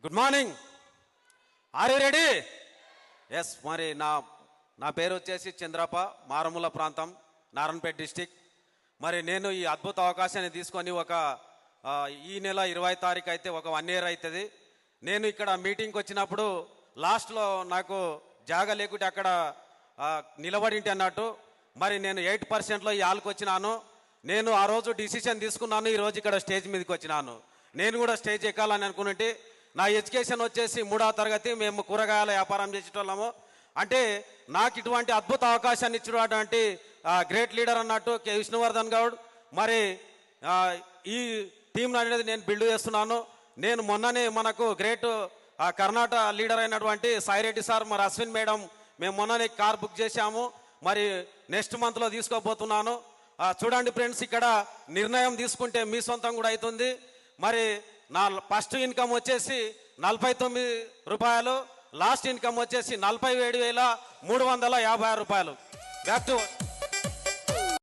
Good morning. Are you ready? Yes. మరి నా పేరు వచ్చేసి చంద్రప్ప, మారుమూల ప్రాంతం, నారాయణపేట డిస్టిక్. మరి నేను ఈ అద్భుత అవకాశాన్ని తీసుకొని ఈ నెల 20 తారీఖు అయితే ఒక 1 year అవుతుంది. నేను ఇక్కడ మీటింగ్కి వచ్చినప్పుడు లాస్ట్లో నాకు జాగా లేకుంటే అక్కడ నిలబడింటి అన్నట్టు. మరి నేను 8%లో ఈ హాల్కి వచ్చినాను. నేను ఆ రోజు డిసిషన్ తీసుకున్నాను, ఈరోజు ఇక్కడ స్టేజ్ మీదకి వచ్చినాను. నేను కూడా స్టేజ్ ఎక్కాలని అనుకున్నట్టు. నా ఎడ్యుకేషన్ వచ్చేసి 3వ తరగతి. మేము కూరగాయల వ్యాపారం చేసేటోళ్ళము. అంటే నాకు ఇటువంటి అద్భుత అవకాశాన్ని ఇచ్చినటువంటి గ్రేట్ లీడర్ అన్నట్టు కె విష్ణువర్ధన్ గౌడ్. మరి ఈ టీం అనేది నేను బిల్డ్ చేస్తున్నాను. నేను మొన్ననే మనకు గ్రేట్ కర్ణాటక లీడర్ అయినటువంటి సాయిరెడ్డి సార్, మరి అశ్విన్ మేడం, మేము మొన్ననే కార్ బుక్ చేశాము. మరి నెక్స్ట్ మంత్లో తీసుకోబోతున్నాను. చూడండి ఫ్రెండ్స్, ఇక్కడ నిర్ణయం తీసుకుంటే మీ సొంతం కూడా అవుతుంది. మరి నా ఫస్ట్ ఇన్కమ్ వచ్చేసి 49 రూపాయలు, లాస్ట్ ఇన్కమ్ వచ్చేసి 47,356 రూపాయలు. Back to